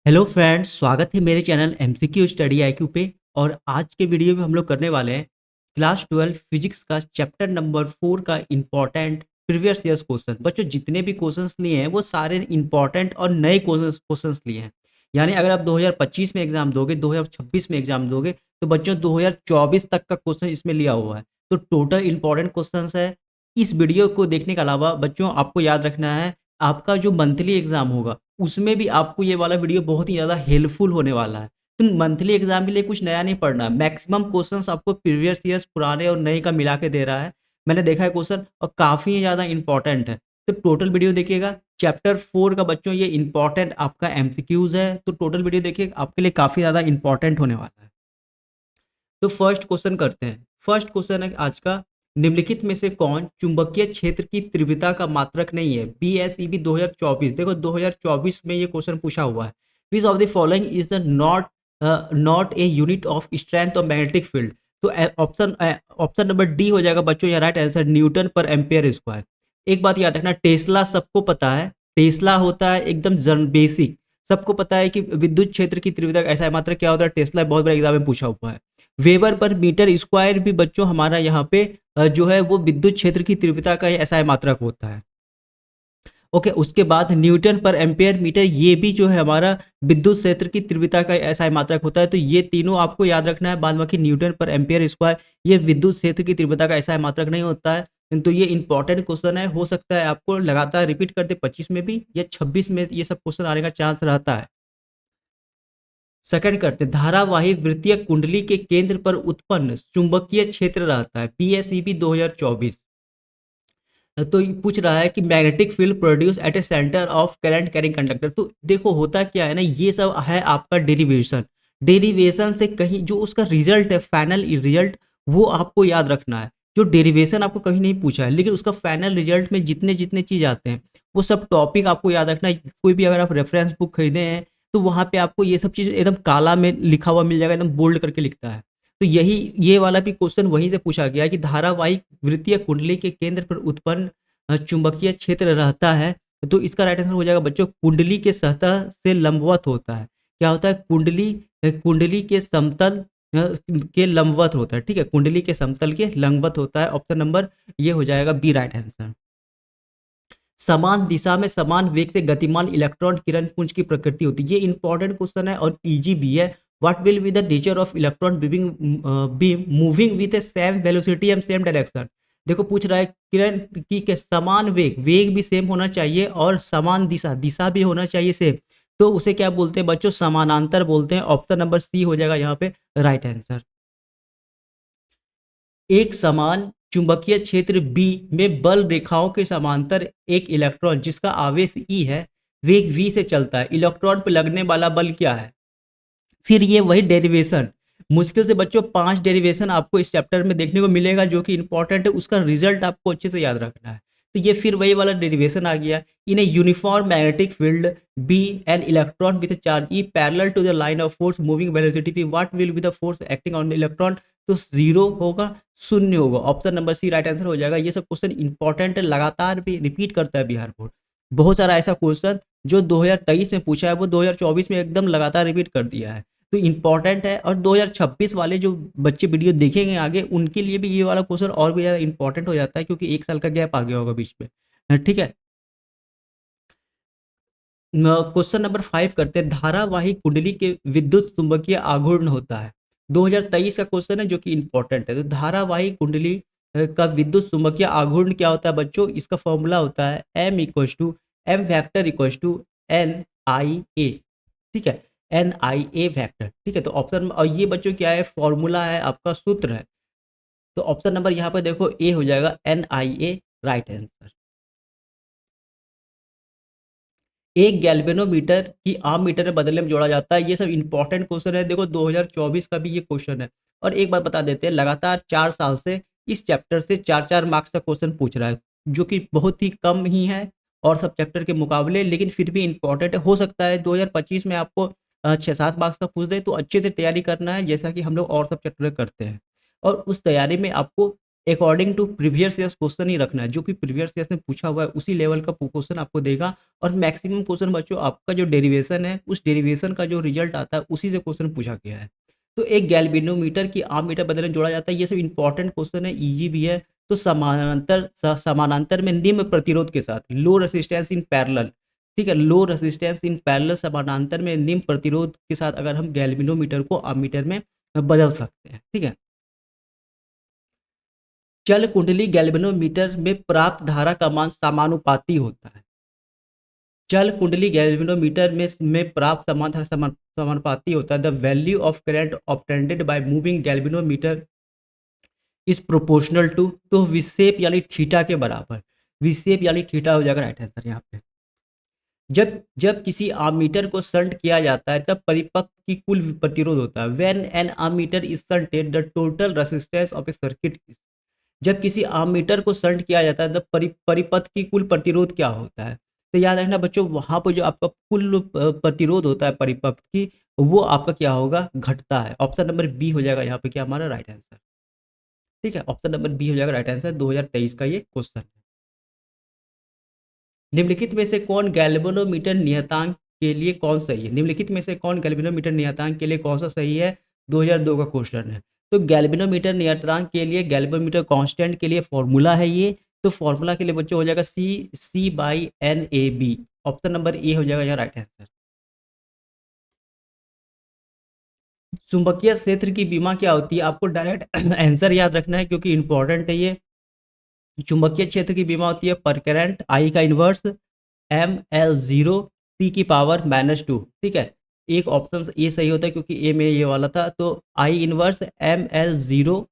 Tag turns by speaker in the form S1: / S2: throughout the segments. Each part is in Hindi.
S1: हेलो फ्रेंड्स, स्वागत है मेरे चैनल एमसीक्यू स्टडी आईक्यू पे। और आज के वीडियो में हम लोग करने वाले हैं क्लास 12 फिजिक्स का चैप्टर नंबर 4 का इम्पॉर्टेंट प्रीवियस ईयर्स क्वेश्चन। बच्चों, जितने भी क्वेश्चंस लिए हैं वो सारे इम्पॉर्टेंट और नए क्वेश्चंस लिए हैं। यानी अगर आप 2025 में एग्जाम दोगे, 2026 में एग्जाम दोगे, तो बच्चों 2024 तक का क्वेश्चन इसमें लिया हुआ है। तो टोटल इंपॉर्टेंट क्वेश्चंस है। इस वीडियो को देखने के अलावा बच्चों आपको याद रखना है, आपका जो मंथली एग्जाम होगा उसमें भी आपको ये वाला वीडियो बहुत ही ज़्यादा हेल्पफुल होने वाला है। तो मंथली एग्जाम के लिए कुछ नया नहीं पढ़ना है। मैक्सिमम क्वेश्चंस आपको प्रीवियस ईयर्स पुराने और नए का मिला के दे रहा है। मैंने देखा है क्वेश्चन और काफ़ी ज़्यादा इंपॉर्टेंट है। तो टोटल वीडियो देखिएगा। चैप्टर 4 का बच्चों ये इंपॉर्टेंट आपका एमसीक्यूज है, तो टोटल वीडियो देखिए, आपके लिए काफ़ी ज़्यादा इंपॉर्टेंट होने वाला है। तो फर्स्ट क्वेश्चन करते हैं। फर्स्ट क्वेश्चन है आज का, निम्नलिखित में से कौन चुंबकीय क्षेत्र की तीव्रता का मात्रक नहीं है? बीएसईबी 2024। देखो 2024 में ये क्वेश्चन पूछा हुआ है। Which of the following is the not a unit of strength of magnetic field? तो ऑप्शन ऑप्शन नंबर डी हो जाएगा बच्चों या राइट आंसर, न्यूटन पर एम्पियर स्क्वायर। एक बात याद रखना, टेस्ला सबको पता है। टेस्ला होता है एकदम बेसिक, सबको पता है कि विद्युत क्षेत्र की तीव्रता का ऐसा मात्रक क्या होता है। टेस्ला बहुत बड़ा एग्जाम में पूछा हुआ है। वेबर पर मीटर स्क्वायर भी बच्चों हमारा यहाँ पे जो है वो विद्युत क्षेत्र की तीव्रता का ऐसा मात्रक होता है। ओके, उसके बाद न्यूटन पर एम्पियर मीटर, ये भी जो है हमारा विद्युत क्षेत्र की तीव्रता का ऐसा मात्रक होता है। तो ये तीनों आपको याद रखना है। बाद बाकी न्यूटन पर एम्पियर स्क्वायर ये विद्युत क्षेत्र की तीव्रता का ऐसा मात्रक नहीं होता है। तो ये इंपॉर्टेंट क्वेश्चन है। हो सकता है आपको लगातार रिपीट कर दे 25 में भी या 26 में, ये सब क्वेश्चन आने का चांस रहता है। सेकंड करते, धारावाही वृत्तीय कुंडली के केंद्र पर उत्पन्न चुंबकीय क्षेत्र रहता है। पीएसईबी 2024। तो ये पूछ रहा है कि magnetic field produce at A centre of current carrying conductor. तो देखो होता क्या है ना, ये सब है आपका डेरिवेशन। डेरिवेशन से कहीं जो उसका रिजल्ट है, फाइनल रिजल्ट, वो आपको याद रखना है। जो डेरिवेशन आपको कहीं नहीं पूछा है, लेकिन उसका फाइनल रिजल्ट में जितने जितने चीज आते हैं वो सब टॉपिक आपको याद रखना है। कोई भी अगर आप रेफरेंस बुक खरीदे हैं तो वहाँ पे आपको ये सब चीज़ एकदम काला में लिखा हुआ मिल जाएगा, एकदम बोल्ड करके लिखता है। तो यही ये वाला भी क्वेश्चन वहीं से पूछा गया है कि धारावाहिक वृत्तीय कुंडली के केंद्र पर उत्पन्न चुंबकीय क्षेत्र रहता है। तो इसका राइट आंसर हो जाएगा बच्चों, कुंडली के सतह से लंबवत होता है। क्या होता है? कुंडली कुंडली के समतल के लंबवत होता है। ठीक है, कुंडली के समतल के लंबवत होता है। ऑप्शन नंबर ये हो जाएगा बी राइट आंसर। समान दिशा में समान वेग से गतिमान इलेक्ट्रॉन किरण पुंज की प्रकृति होती है। ये इंपॉर्टेंट क्वेश्चन है और इजी भी है। What will be the nature of electron beam moving with same velocity and same direction? देखो पूछ रहा है किरण की के समान वेग, वेग भी सेम होना चाहिए और समान दिशा, दिशा भी होना चाहिए सेम। तो उसे क्या बोलते हैं बच्चों? समानांतर बोलते हैं। ऑप्शन नंबर सी हो जाएगा यहाँ पे राइट आंसर। एक समान चुंबकीय क्षेत्र बी में बल रेखाओं के समांतर एक इलेक्ट्रॉन जिसका आवेश ई है, वेग वी से चलता है। इलेक्ट्रॉन पर लगने वाला बल क्या है? फिर ये वही डेरिवेशन, मुश्किल से बच्चों 5 डेरिवेशन आपको इस चैप्टर में देखने को मिलेगा जो कि इंपॉर्टेंट है। उसका रिजल्ट आपको अच्छे से याद रखना है। तो ये फिर वही वाला डेरिवेशन आ गया। In a uniform magnetic field B an electron with charge E parallel to the line of force moving velocity P, what will be the force acting on the electron? तो जीरो होगा, शून्य होगा। Option number C right answer हो जाएगा। ये सब क्वेश्चन इंपॉर्टेंट है, लगातार भी रिपीट करता है बिहार बोर्ड। बहुत सारा ऐसा क्वेश्चन जो 2023 में पूछा है वो 2024 में एकदम लगातार रिपीट कर दिया है। तो इम्पॉर्टेंट है। और 2026 वाले जो बच्चे वीडियो देखेंगे आगे, उनके लिए भी ये वाला क्वेश्चन और भी ज़्यादा इंपॉर्टेंट हो जाता है, क्योंकि 1 साल का गैप आ गया होगा बीच में। ठीक है, क्वेश्चन नंबर 5 करते हैं। धारावाही कुंडली के विद्युत चुंबकीय आघूर्ण होता है। 2023 का क्वेश्चन है जो कि इंपॉर्टेंट है। तो धारावाही कुंडली का विद्युत चुंबकीय आघूर्ण क्या होता है बच्चों? इसका फॉर्मूला होता है M equals to M vector equals to N I A. ठीक है, एन आई ए वैक्टर। ठीक है, तो ऑप्शन, और ये बच्चों क्या है? फॉर्मूला है, आपका सूत्र है। तो ऑप्शन नंबर यहाँ पर देखो ए हो जाएगा, N I A right answer. एक गैल्वेनोमीटर की आम मीटर में बदलने में जोड़ा जाता है। ये सब इंपॉर्टेंट क्वेश्चन है। देखो 2024 का भी ये क्वेश्चन है। और एक बात बता देते हैं, लगातार 4 साल से इस चैप्टर से 4-4 मार्क्स का क्वेश्चन पूछ रहा है, जो कि बहुत ही कम ही है और सब चैप्टर के मुकाबले, लेकिन फिर भी इंपॉर्टेंट है। हो सकता है 2025 में आपको 6-7 मार्क्स का पूछ दे, तो अच्छे से तैयारी करना है, जैसा कि हम लोग और सब चैप्टर करते हैं। और उस तैयारी में आपको according to previous years question ही रखना है, जो कि प्रीवियस ईयर्स में पूछा हुआ है उसी लेवल का क्वेश्चन आपको देगा। और मैक्सिमम क्वेश्चन बच्चों आपका जो डेरिवेशन है, उस डेरिवेशन का जो रिजल्ट आता है उसी से क्वेश्चन पूछा गया है। तो एक गैल्वेनोमीटर की आम मीटर बदलने जोड़ा जाता है, ये सब इंपॉर्टेंट क्वेश्चन है, ईजी भी है। तो समानांतर में निम्न प्रतिरोध के साथ, लो रेसिस्टेंस इन पैरेलल, ठीक है, लो रेसिस्टेंस इन पैरेलल, समानांतर में निम्न प्रतिरोध के साथ अगर हम गैल्वेनोमीटर को आमीटर में बदल सकते हैं, ठीक है। चल कुंडली गैल्वेनोमीटर में प्राप्त धारा का मान समानुपाती होता है। चल कुंडली गैल्वेनोमीटर में प्राप्त समान धारा समानुपाती होता है। The value of current obtained by moving galvanometer is proportional to, तो विक्षेप यानी थीटा के बराबर, विक्षेप यानी थीटा हो जाएगा राइट आंसर यहाँ पे। जब जब किसी आमीटर को शंट किया जाता है तब परिपथ की कुल प्रतिरोध होता है। When an ammeter is shunted the total resistance of A circuit. जब किसी आमीटर को शंट किया जाता है तब परिपथ की कुल प्रतिरोध क्या होता है। तो याद रखना बच्चों, वहां पर जो आपका कुल प्रतिरोध होता है परिपथ की, वो आपका क्या होगा, घटता है। ऑप्शन नंबर बी हो जाएगा यहाँ पे क्या हमारा राइट आंसर, ठीक है। ऑप्शन नंबर बी हो जाएगा राइट आंसर, 2023 का ये क्वेश्चन है। निम्नलिखित में से कौन गैल्वेनोमीटर नियतांक के लिए कौन सही है। निम्नलिखित में से कौन गैल्वेनोमीटर नियतांक के लिए कौन सा सही है, 2002 का क्वेश्चन है। तो गैल्वेनोमीटर नियतांक के लिए, गैल्वेनोमीटर कांस्टेंट के लिए फॉर्मूला है ये। तो फॉर्मूला के लिए बच्चों हो जाएगा C/NAB। ऑप्शन नंबर ए हो जाएगा यहाँ राइट आंसर। चुंबकीय क्षेत्र की बीमा क्या होती है, आपको डायरेक्ट आंसर याद रखना है क्योंकि इंपॉर्टेंट है ये। चुंबकीय क्षेत्र की बीमा होती है पर करंट आई का इनवर्स ML0 T⁻², ठीक है। एक ऑप्शन ये सही होता है क्योंकि ए में ये वाला था, तो आई इनवर्स ML0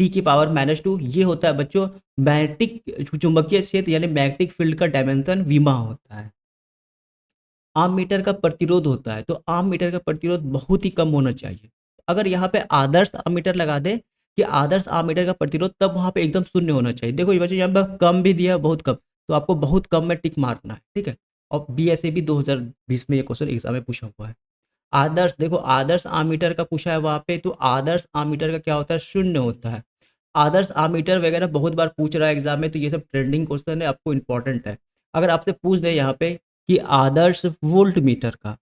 S1: T⁻², ये होता है बच्चों मैग्नेटिक चुंबकीय क्षेत्र यानी मैग्नेटिक फील्ड का डायमेंशन बीमा होता है। आम मीटर का प्रतिरोध होता है, तो आम मीटर का प्रतिरोध बहुत ही कम होना चाहिए। अगर यहाँ पे आदर्श आम मीटर लगा दे कि आदर्श आम मीटर का प्रतिरोध, तब वहाँ पे एकदम शून्य होना चाहिए। देखो ये बच्चों यहाँ पे कम भी दिया है, बहुत कम, तो आपको बहुत कम में टिक मारना है, ठीक है। और BSAB 2020 में ये क्वेश्चन एग्जाम में पूछा हुआ है। आदर्श, देखो आदर्श आम मीटर का पूछा है वहाँ पे, तो आदर्श आम मीटर का क्या होता है, शून्य होता है। आदर्श आम मीटर वगैरह बहुत बार पूछ रहा है एग्जाम में, तो ये सब ट्रेंडिंग क्वेश्चन है, आपको इंपॉर्टेंट है। अगर आपसे पूछ दे यहाँ पे कि आदर्श वोल्ट मीटर का,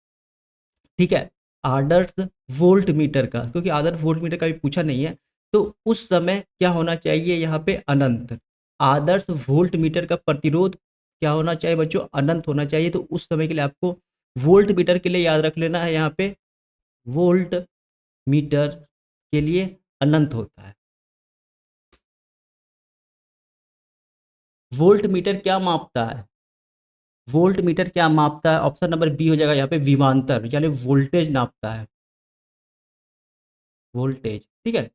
S1: ठीक है, आदर्श वोल्ट मीटर का, क्योंकि आदर्श वोल्ट मीटर का भी पूछा नहीं है, तो उस समय क्या होना चाहिए यहाँ पे, अनंत। आदर्श वोल्ट मीटर का प्रतिरोध क्या होना चाहिए बच्चों, अनंत होना चाहिए। तो उस समय के लिए आपको वोल्ट मीटर के लिए याद रख लेना है, यहाँ पे वोल्ट मीटर के लिए अनंत होता है। वोल्ट मीटर क्या मापता है, वोल्ट मीटर क्या मापता है, ऑप्शन नंबर बी हो जाएगा यहाँ पे, विभवांतर यानी वोल्टेज नापता है, वोल्टेज, ठीक है।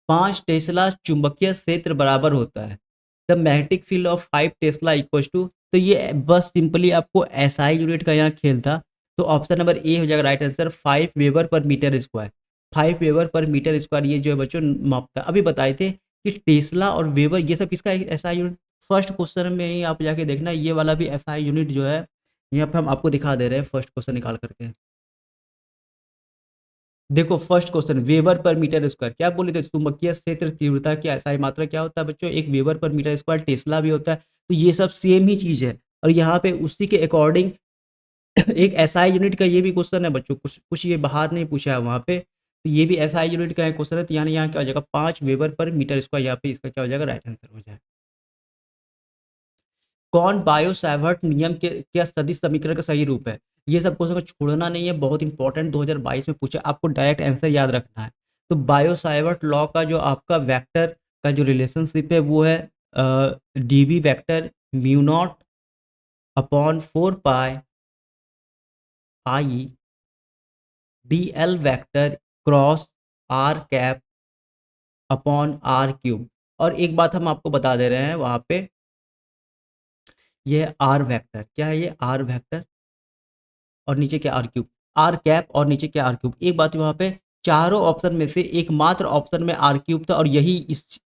S1: 5 टेस्ला चुंबकीय क्षेत्र बराबर होता है। The magnetic field of 5 tesla equal to, तो ये बस सिंपली आपको SI यूनिट का यहाँ खेल था। तो ऑप्शन नंबर ए हो जाएगा right answer, 5 weber per metre square. 5 weber per metre square, ये जो है बच्चों मापता है। अभी बताए थे कि टेस्ला और वेबर ये सब किसका SI यूनिट, फर्स्ट क्वेश्चन में ही आप जाके देखना, ये वाला भी SI यूनिट जो है यहाँ पे हम आपको दिखा दे रहे हैं फर्स्ट क्वेश्चन निकाल करके। देखो first question, weber per metre square, क्या बोले थे, चुंबकीय क्षेत्र तीव्रता की SI मात्रा क्या होता है बच्चों, एक weber per metre square, Tesla भी होता है। तो ये सब सेम ही चीज है, और यहाँ पे उसी के अकॉर्डिंग एक SI यूनिट का ये भी क्वेश्चन है बच्चों, कुछ कुछ ये बाहर नहीं पूछा है वहाँ पे, तो ये भी SI यूनिट का क्वेश्चन है। तो यानी यहाँ क्या हो जाएगा, 5 वेबर पर मीटर स्क्वायर, यहाँ पे इसका क्या हो जाएगा, राइट आंसर हो जाएगा। कौन बायो सावर्ट नियम के क्या सदिश समीकरण का सही रूप है। ये सब क्वेश्चन को छोड़ना नहीं है, बहुत इंपॉर्टेंट, 2022 में पूछा, आपको डायरेक्ट आंसर याद रखना है। तो बायो सावर्ट लॉ का जो आपका वेक्टर का जो रिलेशनशिप है वो है DB vector mu naught upon 4 पाई आई DL vector cross R cap upon R³ और एक बात हम आपको बता दे रहे हैं वहाँ पे, ये R वेक्टर क्या है, ये R वेक्टर और नीचे क्या, R³ R कैप और नीचे क्या, R³ एक बात वहाँ पे, चारों ऑप्शन में से एकमात्र ऑप्शन में R³ था, और यही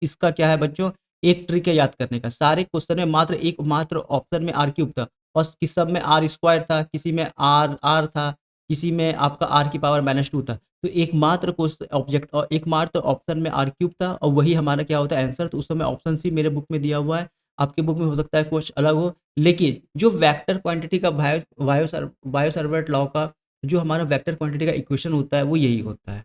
S1: इसका क्या है बच्चों, एक ट्रिक है याद करने का। सारे क्वेश्चन में मात्र एकमात्र ऑप्शन में R³ था, और किस सब में R² था, किसी में R था, किसी में आपका आर की पावर -2 था। तो एकमात्र क्वेश्चन ऑब्जेक्ट और एकमात्र ऑप्शन में आर क्यूब था और वही हमारा क्या होता है आंसर। तो उस समय ऑप्शन सी मेरे बुक में दिया हुआ है, आपके बुक में हो सकता है कुछ अलग हो। लेकिन जो वेक्टर क्वांटिटी का बायो-सावर्ट लॉ का जो हमारा वेक्टर क्वांटिटी का इक्वेशन होता है वो यही होता है।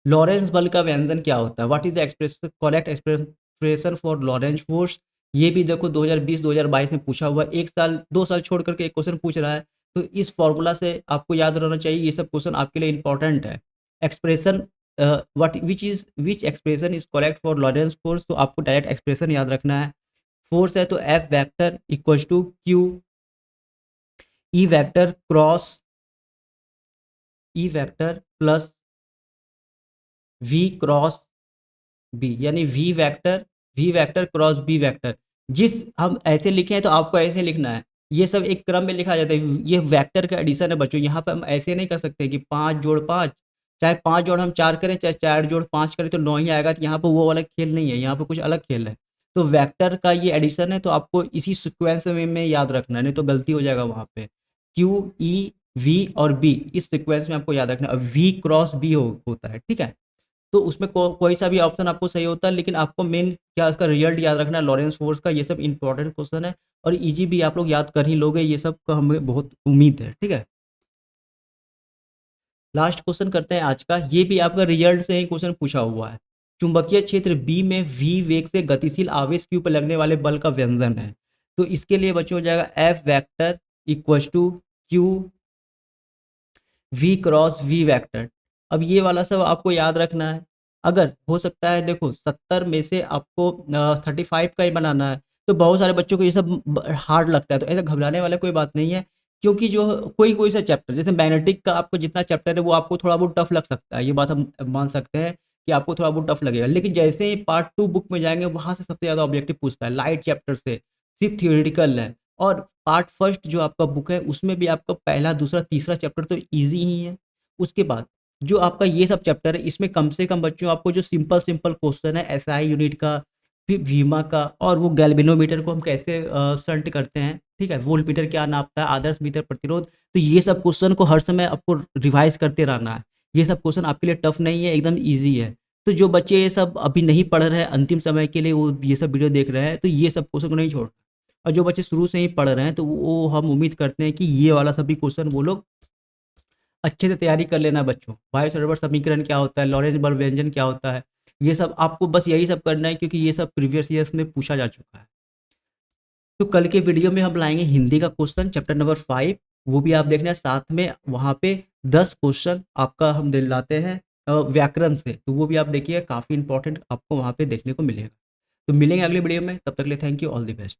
S1: लॉरेंस बल का व्यंजन क्या होता है? What is the correct expression for Lawrence force? ये भी देखो 2020-2022 में पूछा हुआ है। 1 साल 2 साल छोड़ करके एक क्वेश्चन पूछ रहा है। तो इस फॉर्मूला से आपको याद रहना चाहिए, ये सब क्वेश्चन आपके लिए इंपॉर्टेंट है। Expression what which expression is correct for Lawrence force? तो आपको डायरेक्ट एक्सप्रेशन याद रखना है। फोर्स है तो F vector equals to Q E vector cross E vector plus V cross B, यानी V vector cross B vector. जिस हम ऐसे लिखे हैं तो आपको ऐसे लिखना है। ये सब एक क्रम में लिखा जाता है। ये वेक्टर का एडिशन है बच्चों। यहाँ पे हम ऐसे नहीं कर सकते कि 5 जोड़ 5, चाहे 5 जोड़ हम 4 करें, चाहे 4 जोड़ 5 करें तो 9 ही आएगा। तो यहाँ पे वो वाला खेल नहीं है, यहाँ पे कुछ अलग खेल है। तो वेक्टर का ये एडिशन है, तो आपको इसी सीक्वेंस में याद रखना है, नहीं तो गलती हो जाएगा वहाँ पे। क्यू ई वी और बी, इस सीक्वेंस में आपको याद रखना है। वी क्रॉस बी होता है, ठीक है। तो उसमें कोई सा भी ऑप्शन आपको सही होता है, लेकिन आपको मेन क्या उसका रिजल्ट याद रखना है लॉरेंस फोर्स का। ये सब इंपॉर्टेंट क्वेश्चन है और इजी भी आप लोग याद कर ही लोगे, ये सब का हमें बहुत उम्मीद है, ठीक है। लास्ट क्वेश्चन करते हैं आज का। ये भी आपका रिजल्ट से ही क्वेश्चन पूछा हुआ है। चुंबकीय क्षेत्र बी में वी वेग से गतिशील आवेश क्यू पर लगने वाले बल का व्यंजन है। तो इसके लिए बच्चों हो जाएगा F vector equal to Q V cross V vector. अब ये वाला सब आपको याद रखना है। अगर हो सकता है देखो 70 में से आपको 35 का ही बनाना है, तो बहुत सारे बच्चों को ये सब हार्ड लगता है। तो ऐसा घबराने वाला कोई बात नहीं है, क्योंकि जो कोई कोई सा चैप्टर जैसे मैग्नेटिक का आपको जितना चैप्टर है वो आपको थोड़ा बहुत टफ लग सकता है, ये बात हम मान सकते हैं कि आपको थोड़ा बहुत टफ लगेगा। लेकिन जैसे ही पार्ट 2 बुक में जाएंगे वहाँ से सबसे ज़्यादा ऑब्जेक्टिव पूछता है, लाइट चैप्टर से सिर्फ थियोरिटिकल है। और पार्ट फर्स्ट जो आपका बुक है उसमें भी आपका पहला दूसरा तीसरा चैप्टर तो ईजी ही है। उसके बाद जो आपका ये सब चैप्टर है इसमें कम से कम बच्चों आपको जो सिंपल सिंपल क्वेश्चन है एसआई यूनिट का, फिर वीमा का, और वो गैल्वेनोमीटर को हम कैसे शंट करते हैं, ठीक है, वोल्टमीटर क्या नापता है, आदर्श मीटर प्रतिरोध। तो ये सब क्वेश्चन को हर समय आपको रिवाइज करते रहना है। ये सब क्वेश्चन आपके लिए टफ नहीं है, एकदम ईजी है। तो जो बच्चे ये सब अभी नहीं पढ़ रहे हैं अंतिम समय के लिए, वो ये सब वीडियो देख रहे हैं, तो ये सब क्वेश्चन को नहीं छोड़। और जो बच्चे शुरू से ही पढ़ रहे हैं तो वो हम उम्मीद करते हैं कि ये वाला सभी क्वेश्चन वो लोग अच्छे से तैयारी कर लेना बच्चों। बायोसावर्ट समीकरण क्या होता है, लॉरेंज बल व्यंजन क्या होता है, ये सब आपको बस यही सब करना है, क्योंकि ये सब प्रीवियस ईयर्स में पूछा जा चुका है। तो कल के वीडियो में हम लाएंगे हिंदी का क्वेश्चन चैप्टर नंबर 5, वो भी आप देखना। साथ में वहाँ पे 10 क्वेश्चन आपका हम दिलाते हैं व्याकरण से, तो वो भी आप देखिए, काफ़ी इंपॉर्टेंट आपको वहाँ पे देखने को मिलेगा। तो मिलेंगे अगले वीडियो में, तब तक के लिए thank you, all the best.